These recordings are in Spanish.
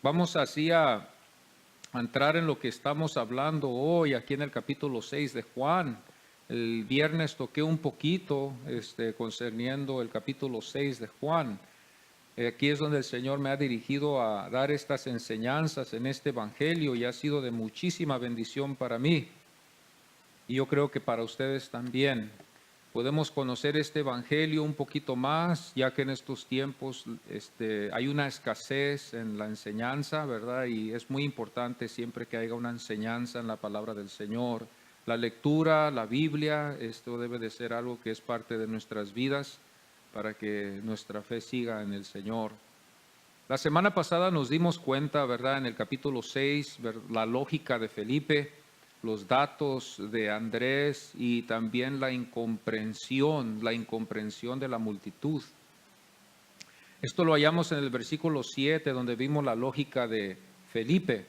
Vamos así a entrar en lo que estamos hablando hoy, aquí en el capítulo 6 de Juan. El viernes toqué un poquito concerniendo el capítulo 6 de Juan. Aquí es donde el Señor me ha dirigido a dar estas enseñanzas en este evangelio y ha sido de muchísima bendición para mí. Y yo creo que para ustedes también. Podemos conocer este evangelio un poquito más, ya que en estos tiempos hay una escasez en la enseñanza, ¿verdad? Y es muy importante siempre que haya una enseñanza en la palabra del Señor. La lectura, la Biblia, esto debe de ser algo que es parte de nuestras vidas para que nuestra fe siga en el Señor. La semana pasada nos dimos cuenta, ¿verdad? En el capítulo 6, la lógica de Felipe, los datos de Andrés y también la incomprensión de la multitud. Esto lo hallamos en el versículo 7, donde vimos la lógica de Felipe.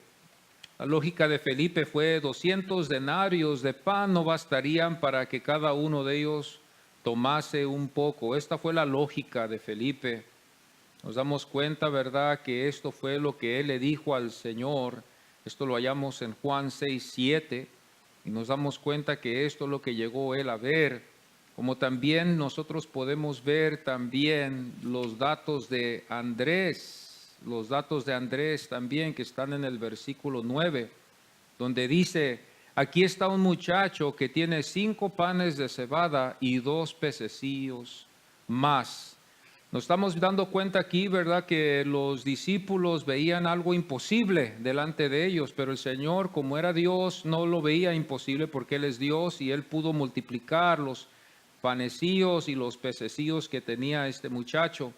La lógica de Felipe fue 200 denarios de pan no bastarían para que cada uno de ellos tomase un poco. Esta fue la lógica de Felipe. Nos damos cuenta, ¿verdad?, que esto fue lo que él le dijo al Señor. Esto lo hallamos en Juan 6:7 y nos damos cuenta que esto es lo que llegó él a ver. Como también nosotros podemos ver también los datos de Andrés también que están en el versículo 9, donde dice: aquí está un muchacho que tiene 5 panes de cebada y 2 pececillos más. Nos estamos dando cuenta aquí, ¿verdad?, que los discípulos veían algo imposible delante de ellos, pero el Señor, como era Dios, no lo veía imposible porque Él es Dios y Él pudo multiplicar los panecillos y los pececillos que tenía este muchacho.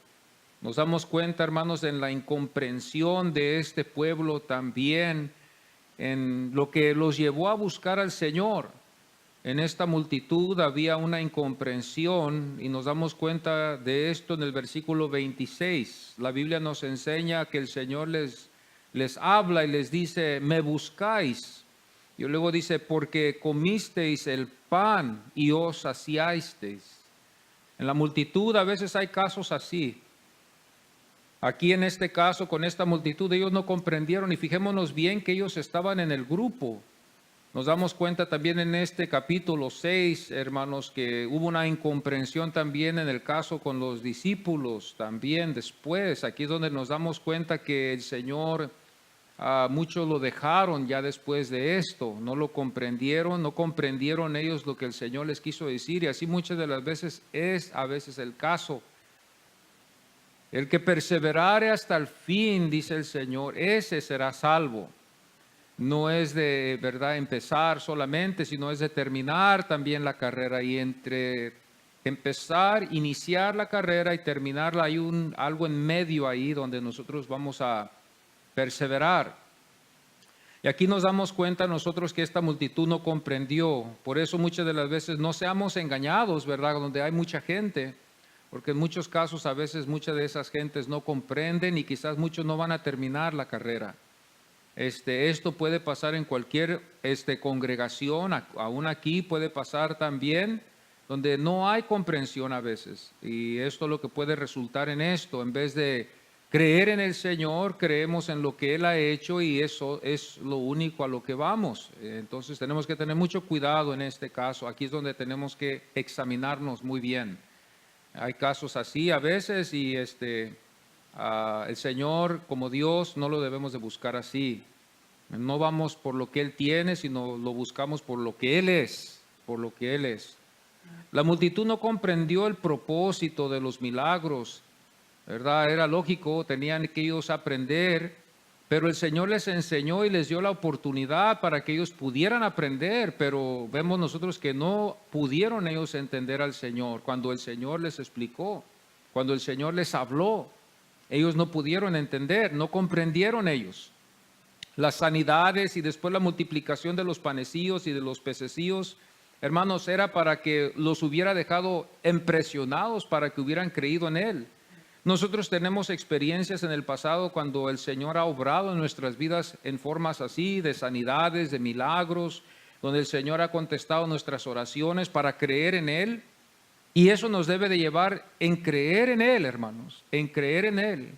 Nos damos cuenta, hermanos, en la incomprensión de este pueblo también, en lo que los llevó a buscar al Señor. En esta multitud había una incomprensión y nos damos cuenta de esto en el versículo 26. La Biblia nos enseña que el Señor les habla y les dice: me buscáis. Y luego dice: porque comisteis el pan y os saciasteis. En la multitud a veces hay casos así. Aquí en este caso, con esta multitud, ellos no comprendieron, y fijémonos bien que ellos estaban en el grupo. Nos damos cuenta también en este capítulo 6, hermanos, que hubo una incomprensión también en el caso con los discípulos, también después. Aquí es donde nos damos cuenta que el Señor, muchos lo dejaron ya después de esto, no lo comprendieron, no comprendieron ellos lo que el Señor les quiso decir, y así muchas de las veces es el caso. El que perseverare hasta el fin, dice el Señor, ese será salvo. No es de verdad empezar solamente, sino es de terminar también la carrera. Y entre empezar, iniciar la carrera y terminarla hay algo en medio ahí donde nosotros vamos a perseverar. Y aquí nos damos cuenta nosotros que esta multitud no comprendió. Por eso muchas de las veces no seamos engañados, ¿verdad? Donde hay mucha gente, porque en muchos casos a veces muchas de esas gentes no comprenden y quizás muchos no van a terminar la carrera. Esto puede pasar en cualquier congregación, aún aquí puede pasar también, donde no hay comprensión a veces. Y esto es lo que puede resultar en esto. En vez de creer en el Señor, creemos en lo que Él ha hecho y eso es lo único a lo que vamos. Entonces tenemos que tener mucho cuidado en este caso. Aquí es donde tenemos que examinarnos muy bien. Hay casos así a veces y el Señor, como Dios, no lo debemos de buscar así. No vamos por lo que Él tiene, sino lo buscamos por lo que Él es, por lo que Él es. La multitud no comprendió el propósito de los milagros, ¿verdad? Era lógico, tenían que ellos aprender, pero el Señor les enseñó y les dio la oportunidad para que ellos pudieran aprender, pero vemos nosotros que no pudieron ellos entender al Señor cuando el Señor les explicó, cuando el Señor les habló. Ellos no pudieron entender, no comprendieron ellos. Las sanidades y después la multiplicación de los panecillos y de los pececillos, hermanos, era para que los hubiera dejado impresionados, para que hubieran creído en Él. Nosotros tenemos experiencias en el pasado cuando el Señor ha obrado en nuestras vidas en formas así, de sanidades, de milagros, donde el Señor ha contestado nuestras oraciones para creer en Él. Y eso nos debe de llevar en creer en Él, hermanos, en creer en Él.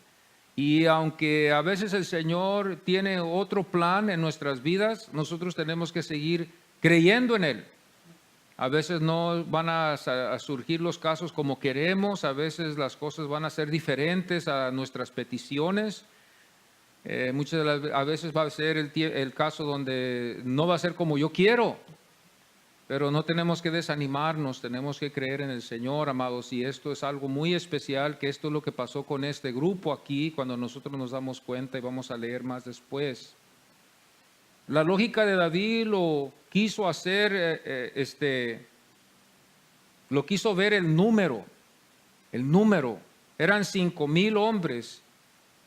Y aunque a veces el Señor tiene otro plan en nuestras vidas, nosotros tenemos que seguir creyendo en Él. A veces no van a surgir los casos como queremos, a veces las cosas van a ser diferentes a nuestras peticiones. A veces va a ser el caso donde no va a ser como yo quiero, pero no tenemos que desanimarnos, tenemos que creer en el Señor, amados, y esto es algo muy especial, que esto es lo que pasó con este grupo aquí, cuando nosotros nos damos cuenta, y vamos a leer más después. La lógica de David lo quiso hacer, lo quiso ver el número, eran 5,000 hombres,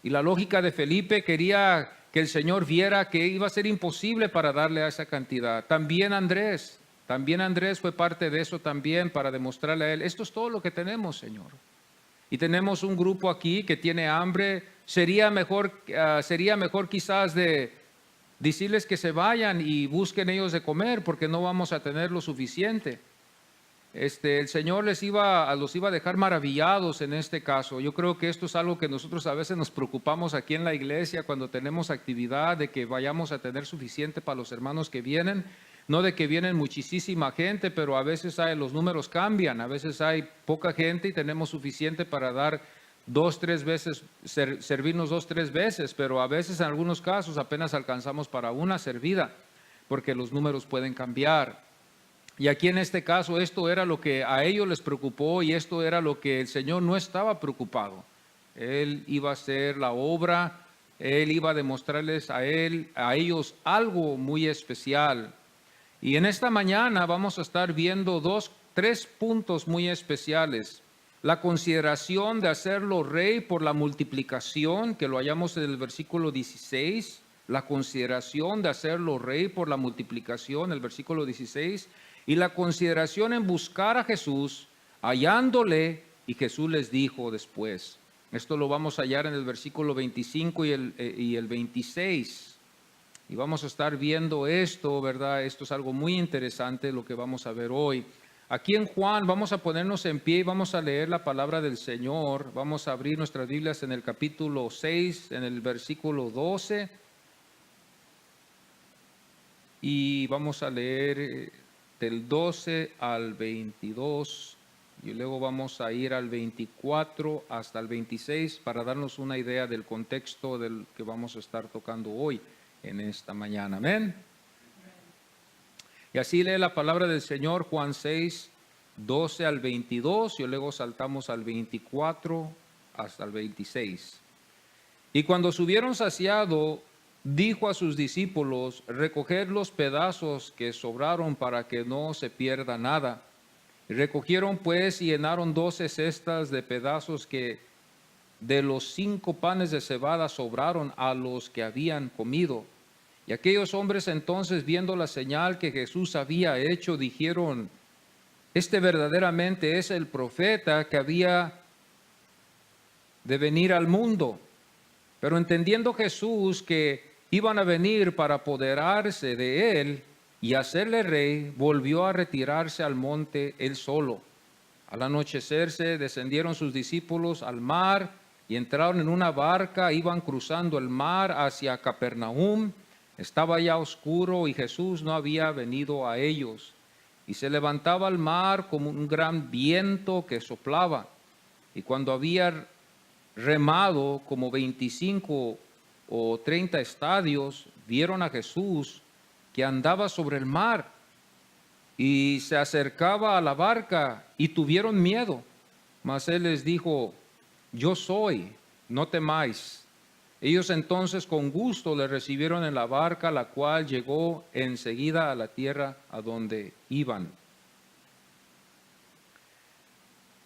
y la lógica de Felipe quería que el Señor viera que iba a ser imposible para darle a esa cantidad. También Andrés fue parte de eso también, para demostrarle a él, esto es todo lo que tenemos, Señor. Y tenemos un grupo aquí que tiene hambre, sería mejor quizás de decirles que se vayan y busquen ellos de comer, porque no vamos a tener lo suficiente. El Señor los iba a dejar maravillados en este caso. Yo creo que esto es algo que nosotros a veces nos preocupamos aquí en la iglesia cuando tenemos actividad, de que vayamos a tener suficiente para los hermanos que vienen. No de que vienen muchísima gente, pero a veces los números cambian, a veces hay poca gente y tenemos suficiente para dar 2, 3 veces, servirnos 2, 3 veces, pero a veces en algunos casos apenas alcanzamos para una servida, porque los números pueden cambiar. Y aquí en este caso esto era lo que a ellos les preocupó, y esto era lo que el Señor no estaba preocupado. Él iba a hacer la obra, Él iba a demostrarles a ellos algo muy especial. Y en esta mañana vamos a estar viendo 3 puntos muy especiales. La consideración de hacerlo rey por la multiplicación, que lo hallamos en el versículo 16. La consideración de hacerlo rey por la multiplicación, el versículo 16. Y la consideración en buscar a Jesús, hallándole, y Jesús les dijo después. Esto lo vamos a hallar en el versículo 25 y el 26. Y vamos a estar viendo esto, ¿verdad? Esto es algo muy interesante lo que vamos a ver hoy. Aquí en Juan vamos a ponernos en pie y vamos a leer la palabra del Señor. Vamos a abrir nuestras Biblias en el capítulo 6, en el versículo 12. Y vamos a leer del 12 al 22. Y luego vamos a ir al 24 hasta el 26 para darnos una idea del contexto del que vamos a estar tocando hoy en esta mañana. Amén. Y así lee la palabra del Señor, Juan 6, 12 al 22, y luego saltamos al 24 hasta el 26. Y cuando se hubieron saciado, dijo a sus discípulos, recoged los pedazos que sobraron para que no se pierda nada. Y recogieron pues y llenaron 12 cestas de pedazos que de los 5 panes de cebada sobraron a los que habían comido. Y aquellos hombres entonces, viendo la señal que Jesús había hecho, dijeron, este verdaderamente es el profeta que había de venir al mundo. Pero entendiendo Jesús que iban a venir para apoderarse de él y hacerle rey, volvió a retirarse al monte él solo. Al anochecerse descendieron sus discípulos al mar y entraron en una barca, iban cruzando el mar hacia Capernaum. Estaba ya oscuro y Jesús no había venido a ellos. Y se levantaba el mar como un gran viento que soplaba. Y cuando había remado como 25 o 30 estadios, vieron a Jesús que andaba sobre el mar y se acercaba a la barca y tuvieron miedo. Mas él les dijo, yo soy, no temáis. Ellos entonces con gusto le recibieron en la barca, la cual llegó enseguida a la tierra a donde iban.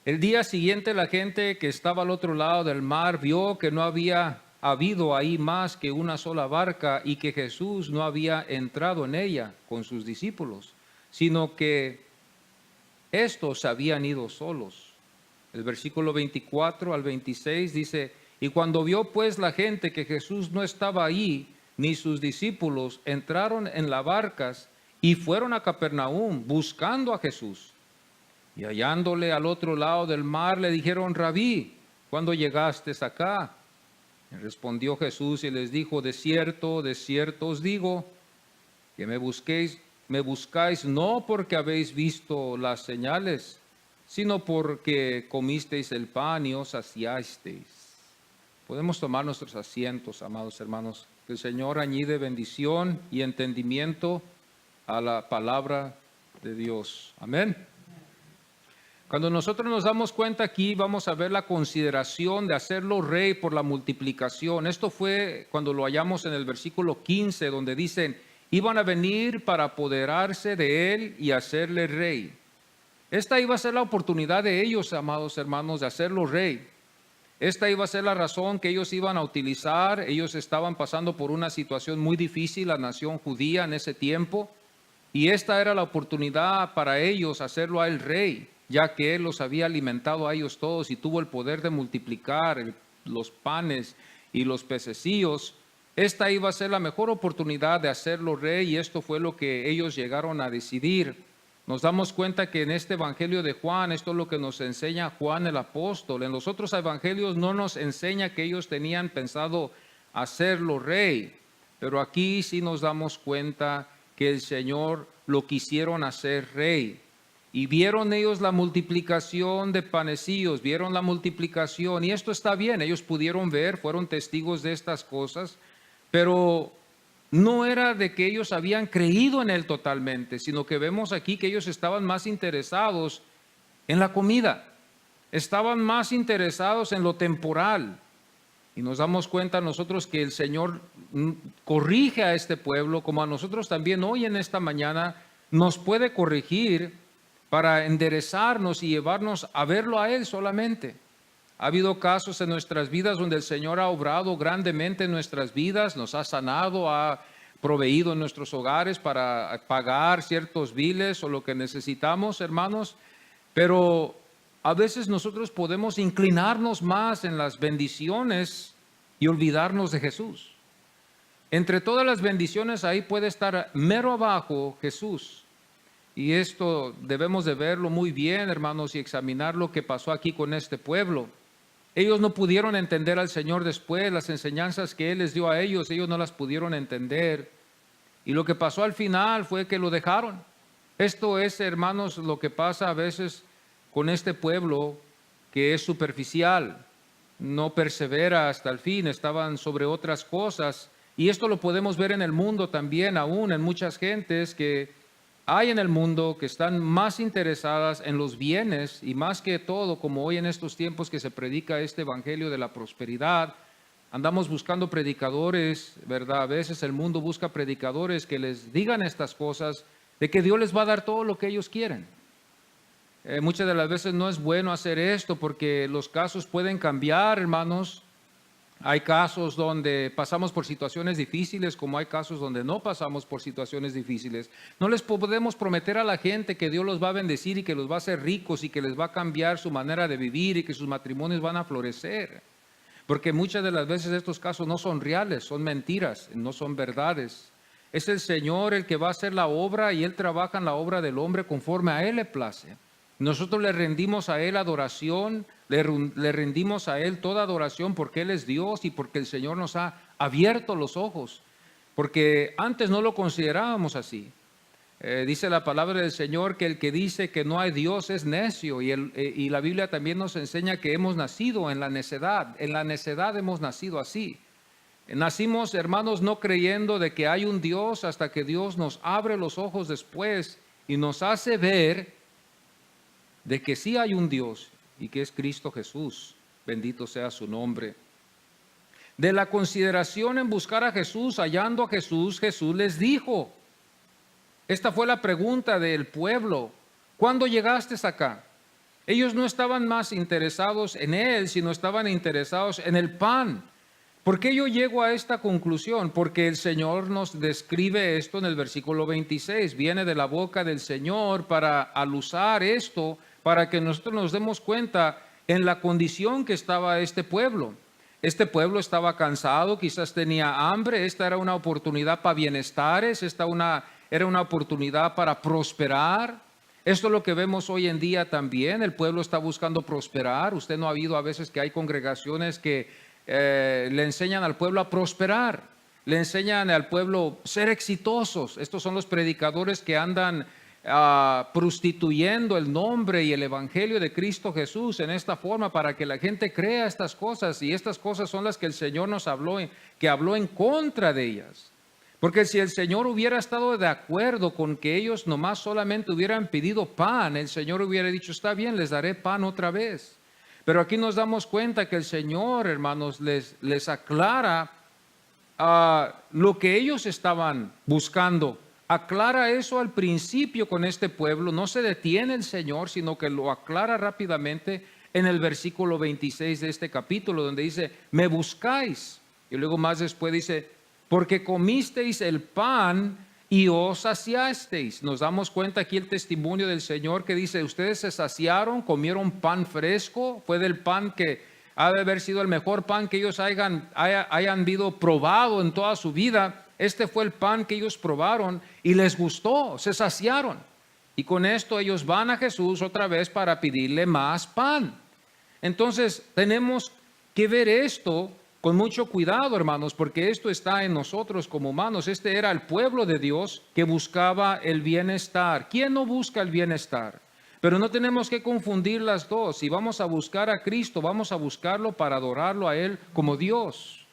El día siguiente la gente que estaba al otro lado del mar vio que no había habido ahí más que una sola barca y que Jesús no había entrado en ella con sus discípulos, sino que estos habían ido solos. El versículo 24 al 26 dice, y cuando vio pues la gente que Jesús no estaba ahí, ni sus discípulos, entraron en las barcas y fueron a Capernaum buscando a Jesús. Y hallándole al otro lado del mar, le dijeron, Rabí, ¿cuándo llegaste acá? Respondió Jesús y les dijo: de cierto os digo, que me buscáis no porque habéis visto las señales, sino porque comisteis el pan y os saciasteis. Podemos tomar nuestros asientos, amados hermanos. Que el Señor añade bendición y entendimiento a la palabra de Dios. Amén. Cuando nosotros nos damos cuenta aquí, vamos a ver la consideración de hacerlo rey por la multiplicación. Esto fue cuando lo hallamos en el versículo 15, donde dicen: iban a venir para apoderarse de él y hacerle rey. Esta iba a ser la oportunidad de ellos, amados hermanos, de hacerlo rey. Esta iba a ser la razón que ellos iban a utilizar. Ellos estaban pasando por una situación muy difícil, la nación judía en ese tiempo, y esta era la oportunidad para ellos hacerlo a él rey, ya que él los había alimentado a ellos todos y tuvo el poder de multiplicar los panes y los pececillos. Esta iba a ser la mejor oportunidad de hacerlo rey, y esto fue lo que ellos llegaron a decidir. Nos damos cuenta que en este evangelio de Juan, esto es lo que nos enseña Juan el apóstol. En los otros evangelios no nos enseña que ellos tenían pensado hacerlo rey, pero aquí sí nos damos cuenta que el Señor lo quisieron hacer rey. Y vieron ellos la multiplicación de panecillos, vieron la multiplicación, y esto está bien, ellos pudieron ver, fueron testigos de estas cosas, pero no era de que ellos habían creído en él totalmente, sino que vemos aquí que ellos estaban más interesados en la comida, estaban más interesados en lo temporal. Y nos damos cuenta nosotros que el Señor corrige a este pueblo, como a nosotros también hoy en esta mañana nos puede corregir para enderezarnos y llevarnos a verlo a Él solamente. Ha habido casos en nuestras vidas donde el Señor ha obrado grandemente en nuestras vidas, nos ha sanado, ha proveído en nuestros hogares para pagar ciertos biles o lo que necesitamos, hermanos, pero a veces nosotros podemos inclinarnos más en las bendiciones y olvidarnos de Jesús. Entre todas las bendiciones ahí puede estar mero abajo Jesús. Y esto debemos de verlo muy bien, hermanos, y examinar lo que pasó aquí con este pueblo. Ellos no pudieron entender al Señor después, las enseñanzas que Él les dio a ellos no las pudieron entender. Y lo que pasó al final fue que lo dejaron. Esto es, hermanos, lo que pasa a veces con este pueblo que es superficial, no persevera hasta el fin, estaban sobre otras cosas. Y esto lo podemos ver en el mundo también, aún en muchas gentes que hay en el mundo que están más interesadas en los bienes, y más que todo, como hoy en estos tiempos que se predica este evangelio de la prosperidad, andamos buscando predicadores, ¿verdad? A veces el mundo busca predicadores que les digan estas cosas, de que Dios les va a dar todo lo que ellos quieren. Muchas de las veces no es bueno hacer esto porque los casos pueden cambiar, hermanos. Hay casos donde pasamos por situaciones difíciles, como hay casos donde no pasamos por situaciones difíciles. No les podemos prometer a la gente que Dios los va a bendecir y que los va a hacer ricos y que les va a cambiar su manera de vivir y que sus matrimonios van a florecer. Porque muchas de las veces estos casos no son reales, son mentiras, no son verdades. Es el Señor el que va a hacer la obra, y Él trabaja en la obra del hombre conforme a Él le place. Nosotros le rendimos a Él adoración, le rendimos a Él toda adoración porque Él es Dios y porque el Señor nos ha abierto los ojos, porque antes no lo considerábamos así. Dice la palabra del Señor que el que dice que no hay Dios es necio, y la Biblia también nos enseña que hemos nacido en la necedad hemos nacido así. Nacimos, hermanos, no creyendo de que hay un Dios hasta que Dios nos abre los ojos después y nos hace ver de que sí hay un Dios y que es Cristo Jesús, bendito sea su nombre. De la consideración en buscar a Jesús, hallando a Jesús, Jesús les dijo. Esta fue la pregunta del pueblo: ¿cuándo llegaste acá? Ellos no estaban más interesados en Él, sino estaban interesados en el pan. ¿Por qué yo llego a esta conclusión? Porque el Señor nos describe esto en el versículo 26. Viene de la boca del Señor para alusar esto, para que nosotros nos demos cuenta en la condición que estaba este pueblo. Este pueblo estaba cansado, quizás tenía hambre. Esta era una oportunidad para bienestares, era una oportunidad para prosperar. Esto es lo que vemos hoy en día también. El pueblo está buscando prosperar. Usted no ha habido a veces que hay congregaciones que le enseñan al pueblo a prosperar, le enseñan al pueblo a ser exitosos. Estos son los predicadores que andan prostituyendo el nombre y el evangelio de Cristo Jesús en esta forma para que la gente crea estas cosas, y estas cosas son las que el Señor nos habló, que habló en contra de ellas. Porque si el Señor hubiera estado de acuerdo con que ellos nomás solamente hubieran pedido pan, el Señor hubiera dicho, está bien, les daré pan otra vez. Pero aquí nos damos cuenta que el Señor, hermanos, les aclara lo que ellos estaban buscando. Aclara eso al principio con este pueblo. No se detiene el Señor, sino que lo aclara rápidamente en el versículo 26 de este capítulo, donde dice, me buscáis. Y luego más después dice, porque comisteis el pan y os saciasteis. Nos damos cuenta aquí el testimonio del Señor que dice, ustedes se saciaron, comieron pan fresco, fue del pan que ha de haber sido el mejor pan que ellos hayan probado en toda su vida. Este fue el pan que ellos probaron y les gustó, se saciaron. Y con esto ellos van a Jesús otra vez para pedirle más pan. Entonces tenemos que ver esto con mucho cuidado, hermanos, porque esto está en nosotros como humanos. Este era el pueblo de Dios que buscaba el bienestar. ¿Quién no busca el bienestar? Pero no tenemos que confundir las dos. Si vamos a buscar a Cristo, vamos a buscarlo para adorarlo a Él como Dios.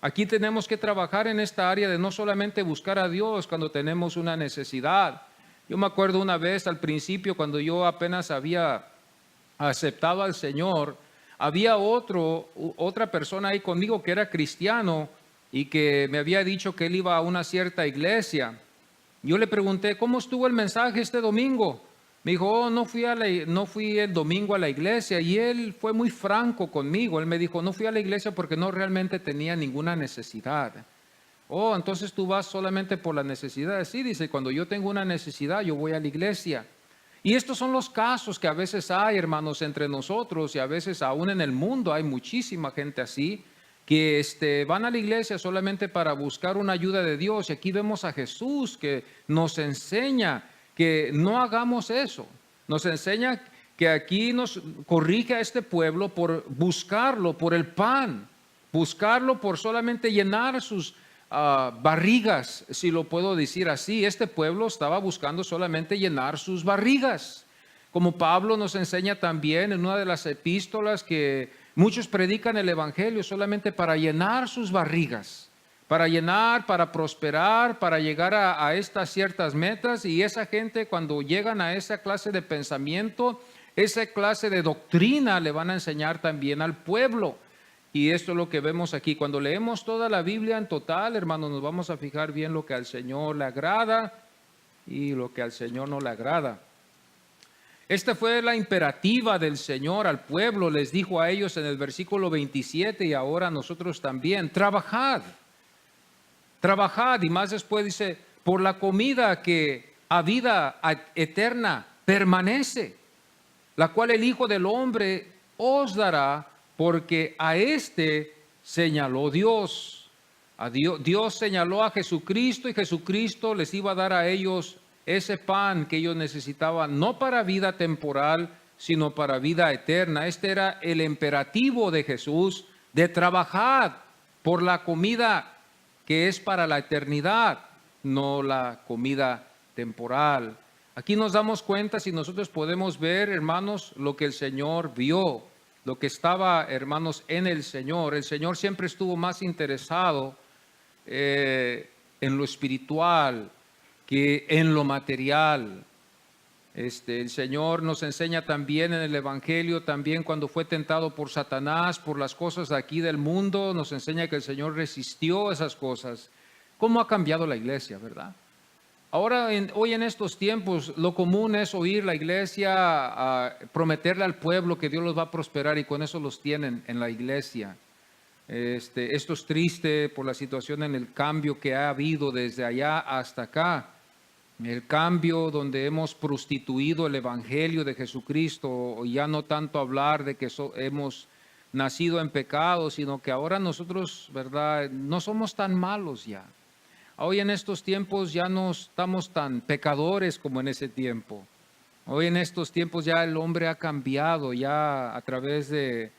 Aquí tenemos que trabajar en esta área de no solamente buscar a Dios cuando tenemos una necesidad. Yo me acuerdo una vez al principio, cuando yo apenas había aceptado al Señor, había otra persona ahí conmigo que era cristiano y que me había dicho que él iba a una cierta iglesia. Yo le pregunté, ¿cómo estuvo el mensaje este domingo? Me dijo, no fui el domingo a la iglesia, y él fue muy franco conmigo. Él me dijo, no fui a la iglesia porque no realmente tenía ninguna necesidad. Entonces tú vas solamente por la necesidad. Sí, dice, cuando yo tengo una necesidad, yo voy a la iglesia. Y estos son los casos que a veces hay, hermanos, entre nosotros, y a veces aún en el mundo hay muchísima gente así, que van a la iglesia solamente para buscar una ayuda de Dios. Y aquí vemos a Jesús que nos enseña que no hagamos eso. Nos enseña que aquí nos corrige a este pueblo por buscarlo, por el pan, buscarlo por solamente llenar sus barrigas, si lo puedo decir así. Este pueblo estaba buscando solamente llenar sus barrigas. Como Pablo nos enseña también en una de las epístolas, que muchos predican el evangelio solamente para llenar sus barrigas, para llenar, para prosperar, para llegar a estas ciertas metas. Y esa gente, cuando llegan a esa clase de pensamiento, esa clase de doctrina, le van a enseñar también al pueblo. Y esto es lo que vemos aquí. Cuando leemos toda la Biblia en total, hermanos, nos vamos a fijar bien lo que al Señor le agrada y lo que al Señor no le agrada. Esta fue la imperativa del Señor al pueblo. Les dijo a ellos en el versículo 27, y ahora nosotros también, trabajad, y más después dice, por la comida que a vida eterna permanece, la cual el Hijo del Hombre os dará, porque a este señaló Dios. Dios señaló a Jesucristo, y Jesucristo les iba a dar a ellos ese pan que ellos necesitaban, no para vida temporal, sino para vida eterna. Este era el imperativo de Jesús, de trabajar por la comida que es para la eternidad, no la comida temporal. Aquí nos damos cuenta, si nosotros podemos ver, hermanos, lo que el Señor vio, lo que estaba, hermanos, en el Señor. El Señor siempre estuvo más interesado en lo espiritual que en lo material. El Señor nos enseña también en el Evangelio, también cuando fue tentado por Satanás, por las cosas de aquí del mundo, nos enseña que el Señor resistió esas cosas. ¿Cómo ha cambiado la iglesia, verdad? Ahora, hoy en estos tiempos, lo común es oír la iglesia prometerle al pueblo que Dios los va a prosperar, y con eso los tienen en la iglesia. Esto es triste por la situación en el cambio que ha habido desde allá hasta acá. El cambio donde hemos prostituido el evangelio de Jesucristo, ya no tanto hablar de que hemos nacido en pecado, sino que ahora nosotros, ¿verdad?, no somos tan malos ya. Hoy en estos tiempos ya no estamos tan pecadores como en ese tiempo. Hoy en estos tiempos ya el hombre ha cambiado, ya a través de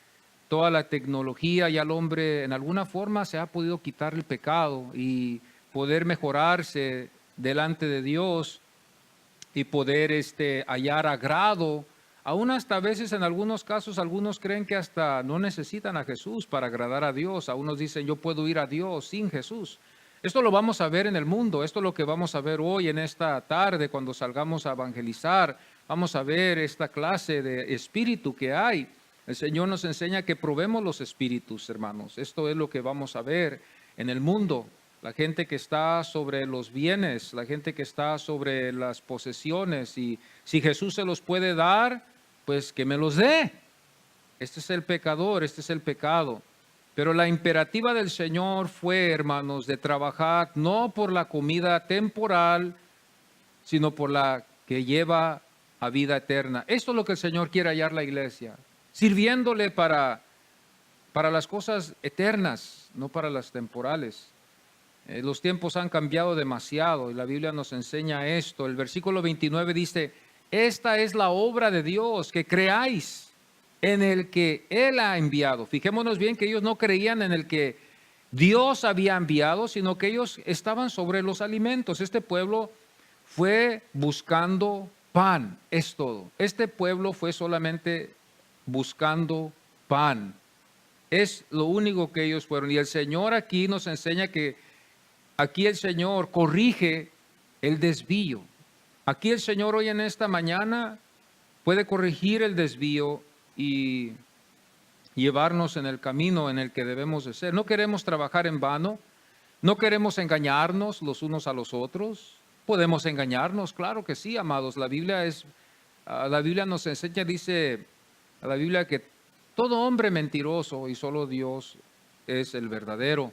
toda la tecnología, ya el hombre en alguna forma se ha podido quitar el pecado y poder mejorarse delante de Dios y poder hallar agrado. Aún hasta a veces en algunos casos, algunos creen que hasta no necesitan a Jesús para agradar a Dios. Algunos dicen, yo puedo ir a Dios sin Jesús. Esto lo vamos a ver en el mundo, esto es lo que vamos a ver hoy en esta tarde cuando salgamos a evangelizar. Vamos a ver esta clase de espíritu que hay. El Señor nos enseña que probemos los espíritus, hermanos. Esto es lo que vamos a ver en el mundo. La gente que está sobre los bienes, la gente que está sobre las posesiones, y si Jesús se los puede dar, pues que me los dé. Este es el pecador, este es el pecado. Pero la imperativa del Señor fue, hermanos, de trabajar no por la comida temporal, sino por la que lleva a vida eterna. Esto es lo que el Señor quiere hallar la iglesia, sirviéndole para las cosas eternas, no para las temporales. Los tiempos han cambiado demasiado y la Biblia nos enseña esto. El versículo 29 dice, esta es la obra de Dios, que creáis en el que Él ha enviado. Fijémonos bien que ellos no creían en el que Dios había enviado, sino que ellos estaban sobre los alimentos. Este pueblo fue buscando pan, es todo. Este pueblo fue solamente buscando pan. Es lo único que ellos fueron. Y el Señor aquí nos enseña que aquí el Señor corrige el desvío. Aquí el Señor hoy en esta mañana puede corregir el desvío y llevarnos en el camino en el que debemos de ser. No queremos trabajar en vano, no queremos engañarnos los unos a los otros. Podemos engañarnos, claro que sí, amados. La Biblia nos enseña, dice la Biblia, que todo hombre mentiroso y solo Dios es el verdadero.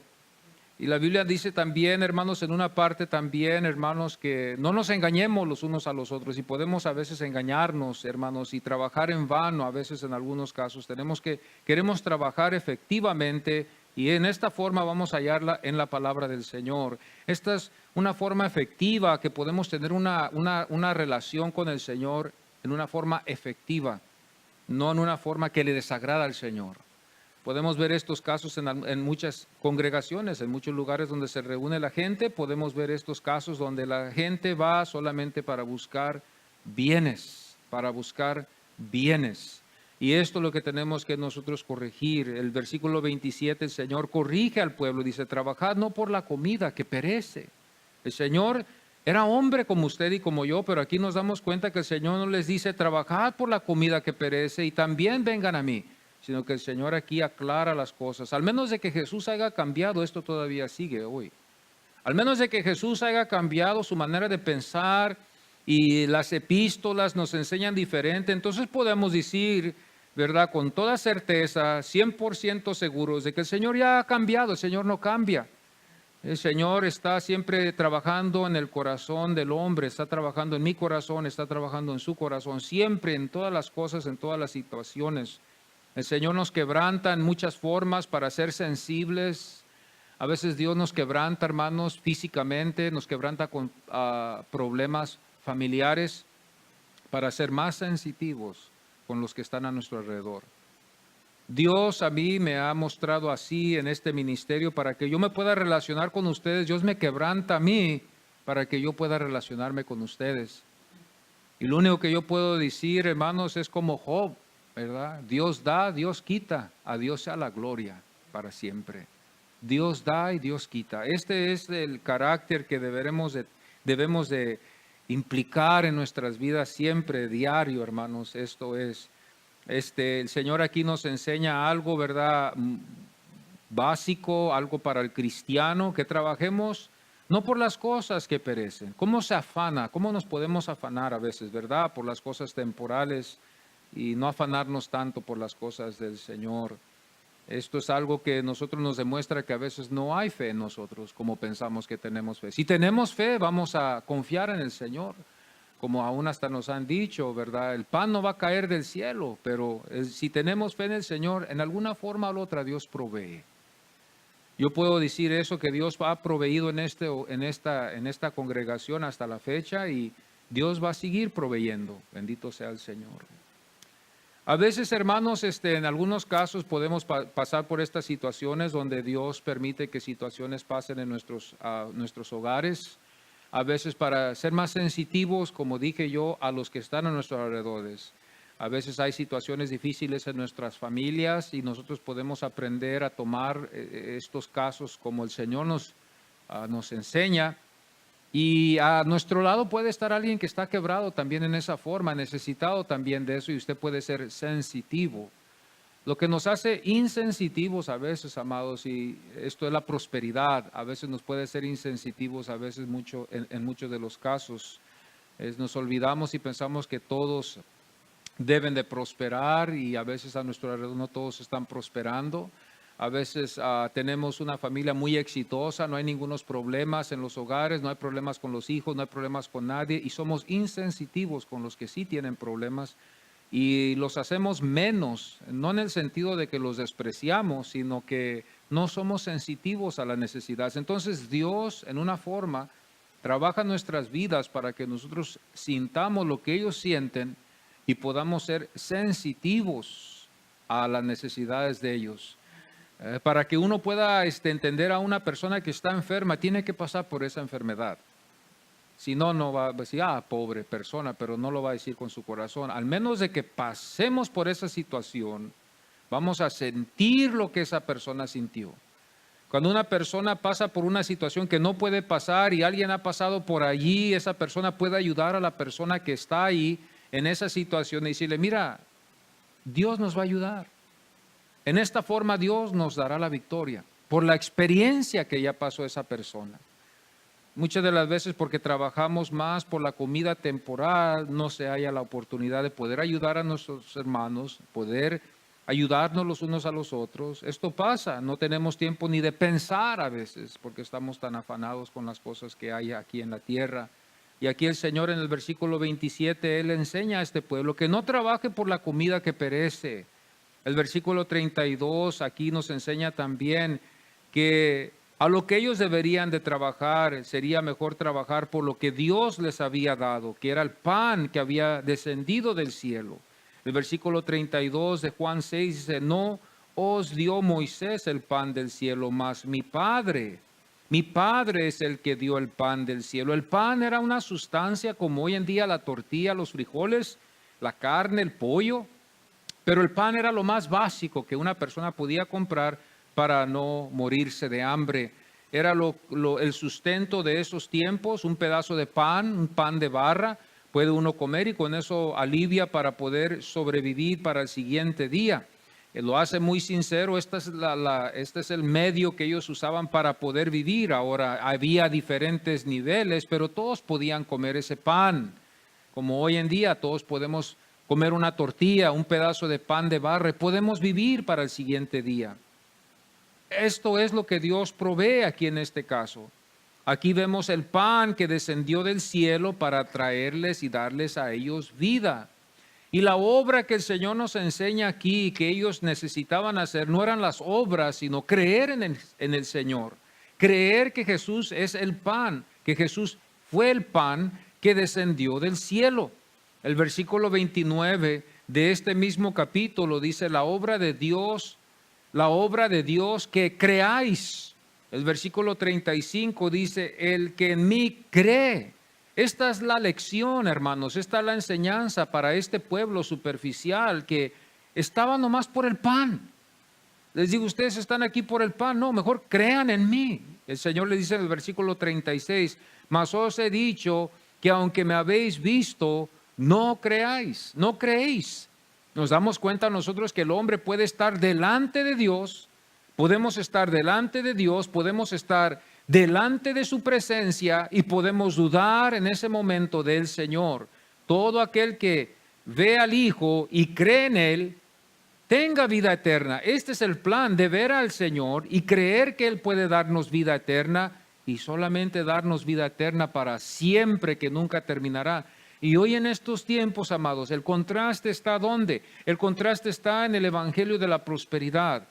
Y la Biblia dice también, hermanos, en una parte también, hermanos, que no nos engañemos los unos a los otros. Y podemos a veces engañarnos, hermanos, y trabajar en vano, a veces en algunos casos. Queremos trabajar efectivamente, y en esta forma vamos a hallarla en la palabra del Señor. Esta es una forma efectiva que podemos tener una relación con el Señor en una forma efectiva, no en una forma que le desagrada al Señor. Podemos ver estos casos en muchas congregaciones, en muchos lugares donde se reúne la gente. Podemos ver estos casos donde la gente va solamente para buscar bienes, Y esto es lo que tenemos que nosotros corregir. El versículo 27, el Señor corrige al pueblo, dice, trabajad no por la comida que perece. El Señor era hombre como usted y como yo, pero aquí nos damos cuenta que el Señor no les dice, trabajad por la comida que perece y también vengan a mí, sino que el Señor aquí aclara las cosas. Al menos de que Jesús haya cambiado, esto todavía sigue hoy. Al menos de que Jesús haya cambiado su manera de pensar y las epístolas nos enseñan diferente, entonces podemos decir, ¿verdad?, con toda certeza, 100% seguros de que el Señor ya ha cambiado, el Señor no cambia. El Señor está siempre trabajando en el corazón del hombre, está trabajando en mi corazón, está trabajando en su corazón, siempre en todas las cosas, en todas las situaciones. El Señor nos quebranta en muchas formas para ser sensibles. A veces Dios nos quebranta, hermanos, físicamente, nos quebranta con problemas familiares para ser más sensitivos con los que están a nuestro alrededor. Dios a mí me ha mostrado así en este ministerio para que yo me pueda relacionar con ustedes. Dios me quebranta a mí para que yo pueda relacionarme con ustedes. Y lo único que yo puedo decir, hermanos, es como Job, ¿verdad? Dios da, Dios quita, a Dios sea la gloria para siempre. Dios da y Dios quita. Este es el carácter que debemos de implicar en nuestras vidas siempre, diario, hermanos. Esto es, el Señor aquí nos enseña algo, ¿verdad?, básico, algo para el cristiano, que trabajemos no por las cosas que perecen. ¿Cómo se afana? ¿Cómo nos podemos afanar a veces, verdad? Por las cosas temporales y no afanarnos tanto por las cosas del Señor. Esto es algo que nosotros nos demuestra que a veces no hay fe en nosotros como pensamos que tenemos fe. Si tenemos fe, vamos a confiar en el Señor, como aún hasta nos han dicho, ¿verdad? El pan no va a caer del cielo, pero si tenemos fe en el Señor, en alguna forma u otra Dios provee. Yo puedo decir eso, que Dios ha proveído en esta congregación hasta la fecha y Dios va a seguir proveyendo. Bendito sea el Señor. A veces, hermanos, en algunos casos podemos pasar por estas situaciones donde Dios permite que situaciones pasen en nuestros hogares. A veces para ser más sensitivos, como dije yo, a los que están a nuestros alrededores. A veces hay situaciones difíciles en nuestras familias y nosotros podemos aprender a tomar estos casos como el Señor nos enseña. Y a nuestro lado puede estar alguien que está quebrado también en esa forma, necesitado también de eso, y usted puede ser sensitivo. Lo que nos hace insensitivos a veces, amados, y esto es la prosperidad, a veces nos puede ser insensitivos, a veces en muchos de los casos. Nos olvidamos y pensamos que todos deben de prosperar y a veces a nuestro alrededor no todos están prosperando. A veces tenemos una familia muy exitosa, no hay ningunos problemas en los hogares, no hay problemas con los hijos, no hay problemas con nadie y somos insensitivos con los que sí tienen problemas y los hacemos menos, no en el sentido de que los despreciamos, sino que no somos sensitivos a las necesidades. Entonces Dios, en una forma, trabaja en nuestras vidas para que nosotros sintamos lo que ellos sienten y podamos ser sensitivos a las necesidades de ellos. Para que uno pueda entender a una persona que está enferma, tiene que pasar por esa enfermedad. Si no, no va a decir, pobre persona, pero no lo va a decir con su corazón. Al menos de que pasemos por esa situación, vamos a sentir lo que esa persona sintió. Cuando una persona pasa por una situación que no puede pasar y alguien ha pasado por allí, esa persona puede ayudar a la persona que está ahí en esa situación y decirle, mira, Dios nos va a ayudar. En esta forma Dios nos dará la victoria por la experiencia que ya pasó esa persona. Muchas de las veces porque trabajamos más por la comida temporal, no se haya la oportunidad de poder ayudar a nuestros hermanos, poder ayudarnos los unos a los otros. Esto pasa, no tenemos tiempo ni de pensar a veces porque estamos tan afanados con las cosas que hay aquí en la tierra. Y aquí el Señor en el versículo 27, Él enseña a este pueblo que no trabaje por la comida que perece. El versículo 32 aquí nos enseña también que a lo que ellos deberían de trabajar, sería mejor trabajar por lo que Dios les había dado, que era el pan que había descendido del cielo. El versículo 32 de Juan 6 dice, no os dio Moisés el pan del cielo, mas mi Padre es el que dio el pan del cielo. El pan era una sustancia como hoy en día la tortilla, los frijoles, la carne, el pollo. Pero el pan era lo más básico que una persona podía comprar para no morirse de hambre. Era el sustento de esos tiempos, un pedazo de pan, un pan de barra, puede uno comer y con eso alivia para poder sobrevivir para el siguiente día. Lo hace muy sincero, este es el medio que ellos usaban para poder vivir. Ahora había diferentes niveles, pero todos podían comer ese pan. Como hoy en día todos podemos comer una tortilla, un pedazo de pan de barra, y podemos vivir para el siguiente día. Esto es lo que Dios provee aquí en este caso. Aquí vemos el pan que descendió del cielo para traerles y darles a ellos vida. Y la obra que el Señor nos enseña aquí, que ellos necesitaban hacer, no eran las obras, sino creer en el Señor. Creer que Jesús es el pan, que Jesús fue el pan que descendió del cielo. El versículo 29 de este mismo capítulo dice, la obra de Dios que creáis. El versículo 35 dice, el que en mí cree. Esta es la lección, hermanos, esta es la enseñanza para este pueblo superficial que estaba nomás por el pan. Les digo, ustedes están aquí por el pan, no, mejor crean en mí. El Señor le dice en el versículo 36, mas os he dicho que aunque me habéis visto, no creáis, no creéis. Nos damos cuenta nosotros que el hombre puede estar delante de Dios, podemos estar delante de Dios, podemos estar delante de su presencia y podemos dudar en ese momento del Señor. Todo aquel que ve al Hijo y cree en Él, tenga vida eterna. Este es el plan de ver al Señor y creer que Él puede darnos vida eterna y solamente darnos vida eterna para siempre, que nunca terminará. Y hoy en estos tiempos, amados, el contraste está ¿dónde? El contraste está en el evangelio de la prosperidad.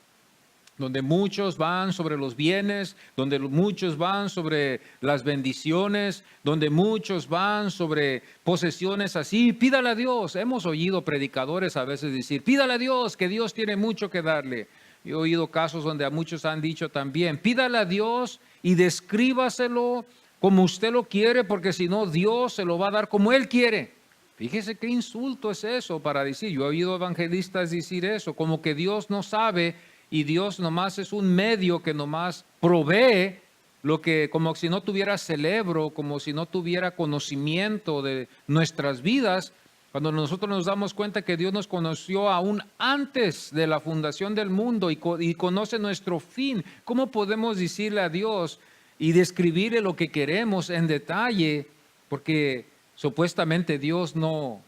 donde muchos van sobre los bienes, donde muchos van sobre las bendiciones, donde muchos van sobre posesiones así. Pídale a Dios. Hemos oído predicadores a veces decir, pídale a Dios, que Dios tiene mucho que darle. Yo he oído casos donde a muchos han dicho también, pídale a Dios y descríbaselo como usted lo quiere, porque si no, Dios se lo va a dar como Él quiere. Fíjese qué insulto es eso para decir. Yo he oído evangelistas decir eso, como que Dios no sabe y Dios nomás es un medio que nomás provee lo que, como si no tuviera cerebro, como si no tuviera conocimiento de nuestras vidas. Cuando nosotros nos damos cuenta que Dios nos conoció aún antes de la fundación del mundo y conoce nuestro fin, ¿cómo podemos decirle a Dios y describirle lo que queremos en detalle? Porque supuestamente Dios no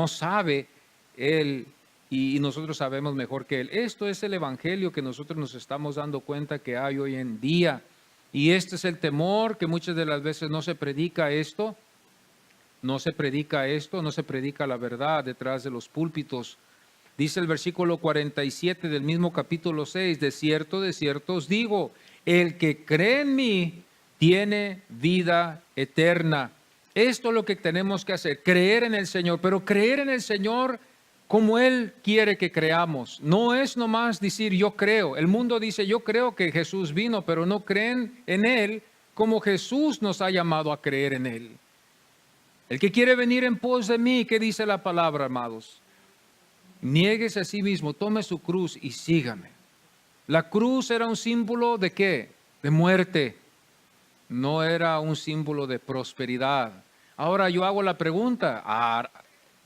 sabe, Él y nosotros sabemos mejor que Él. Esto es el evangelio que nosotros nos estamos dando cuenta que hay hoy en día. Y este es el temor que muchas de las veces no se predica esto. No se predica la verdad detrás de los púlpitos. Dice el versículo 47 del mismo capítulo 6, de cierto os digo, el que cree en mí tiene vida eterna. Esto es lo que tenemos que hacer, creer en el Señor, pero creer en el Señor como Él quiere que creamos. No es nomás decir yo creo. El mundo dice yo creo que Jesús vino, pero no creen en Él como Jesús nos ha llamado a creer en Él. El que quiere venir en pos de mí, ¿qué dice la palabra, amados? Niéguese a sí mismo, tome su cruz y sígame. La cruz era un símbolo ¿de qué? De muerte. No era un símbolo de prosperidad. Ahora yo hago la pregunta,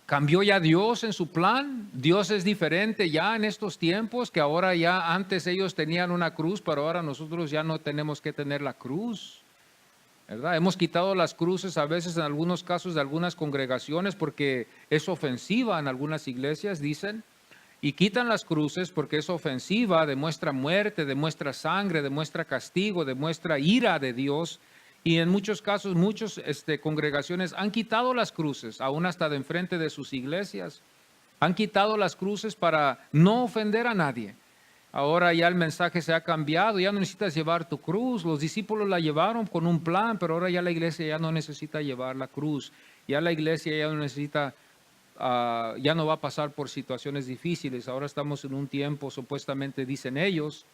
¿cambió ya Dios en su plan? ¿Dios es diferente ya en estos tiempos? Que ahora ya antes ellos tenían una cruz, pero ahora nosotros ya no tenemos que tener la cruz, ¿verdad? Hemos quitado las cruces a veces en algunos casos de algunas congregaciones porque es ofensiva en algunas iglesias, dicen. Y quitan las cruces porque es ofensiva, demuestra muerte, demuestra sangre, demuestra castigo, demuestra ira de Dios. Y en muchos casos, muchas congregaciones han quitado las cruces, aún hasta de enfrente de sus iglesias. Han quitado las cruces para no ofender a nadie. Ahora ya el mensaje se ha cambiado, ya no necesitas llevar tu cruz. Los discípulos la llevaron con un plan, pero ahora ya la iglesia ya no necesita llevar la cruz. Ya la iglesia ya no necesita... ya no va a pasar por situaciones difíciles. Ahora estamos en un tiempo, supuestamente dicen ellos,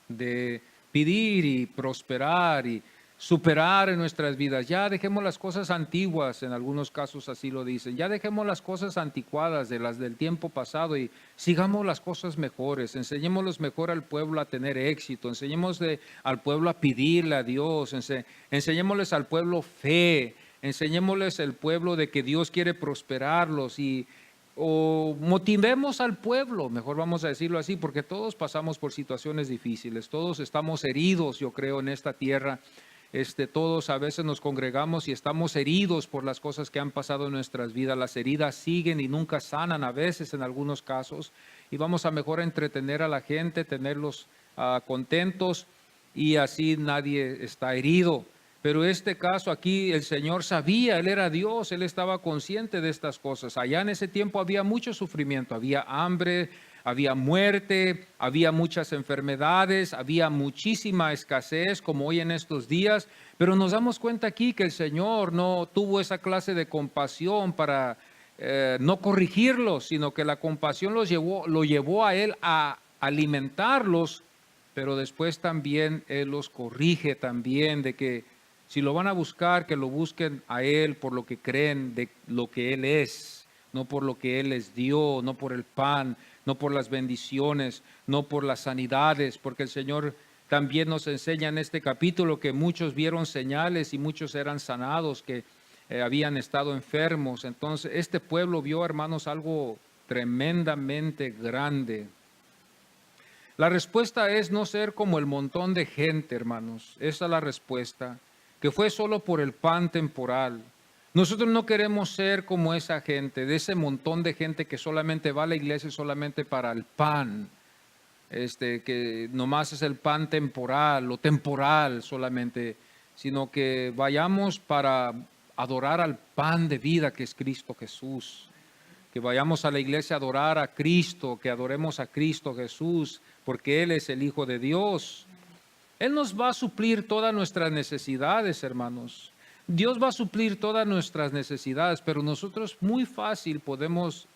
de pedir y prosperar y superar en nuestras vidas. Ya dejemos las cosas antiguas, en algunos casos así lo dicen. Ya dejemos las cosas anticuadas de las del tiempo pasado y sigamos las cosas mejores. Enseñémosles mejor al pueblo a tener éxito. Enseñémosle al pueblo a pedirle a Dios. Enseñémosles al pueblo fe. Enseñémosles al pueblo de que Dios quiere prosperarlos o motivemos al pueblo, mejor vamos a decirlo así, porque todos pasamos por situaciones difíciles, todos estamos heridos, yo creo, en esta tierra. Todos a veces nos congregamos y estamos heridos por las cosas que han pasado en nuestras vidas. Las heridas siguen y nunca sanan a veces en algunos casos. Y vamos a mejor entretener a la gente, tenerlos contentos y así nadie está herido. Pero este caso aquí el Señor sabía, Él era Dios, Él estaba consciente de estas cosas. Allá en ese tiempo había mucho sufrimiento, había hambre, había muerte, había muchas enfermedades, había muchísima escasez como hoy en estos días. Pero nos damos cuenta aquí que el Señor no tuvo esa clase de compasión para no corregirlos, sino que la compasión lo llevó a Él a alimentarlos, pero después también Él los corrige también de que si lo van a buscar, que lo busquen a Él por lo que creen de lo que Él es, no por lo que Él les dio, no por el pan, no por las bendiciones, no por las sanidades, porque el Señor también nos enseña en este capítulo que muchos vieron señales y muchos eran sanados, que habían estado enfermos. Entonces, este pueblo vio, hermanos, algo tremendamente grande. La respuesta es no ser como el montón de gente, hermanos. Esa es la respuesta, que fue solo por el pan temporal. Nosotros no queremos ser como esa gente, de ese montón de gente que solamente va a la iglesia solamente para el pan, que nomás es el pan temporal, lo temporal solamente, sino que vayamos para adorar al pan de vida que es Cristo Jesús. Que vayamos a la iglesia a adorar a Cristo, que adoremos a Cristo Jesús, porque Él es el Hijo de Dios. Él nos va a suplir todas nuestras necesidades, hermanos. Dios va a suplir todas nuestras necesidades, pero nosotros muy fácil podemos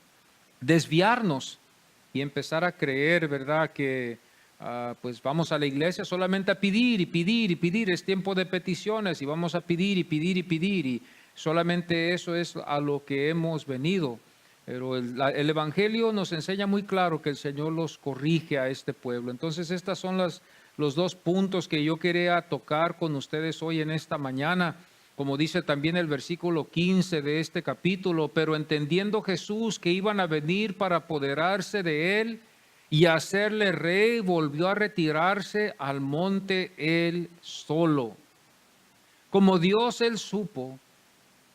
desviarnos y empezar a creer, ¿verdad? Que pues vamos a la iglesia solamente a pedir y pedir y pedir. Es tiempo de peticiones y vamos a pedir y pedir y pedir. Y solamente eso es a lo que hemos venido. Pero el Evangelio nos enseña muy claro que el Señor los corrige a este pueblo. Entonces estas son los dos puntos que yo quería tocar con ustedes hoy en esta mañana. Como dice también el versículo 15 de este capítulo, pero entendiendo Jesús que iban a venir para apoderarse de él y hacerle rey, volvió a retirarse al monte él solo. Como Dios, él supo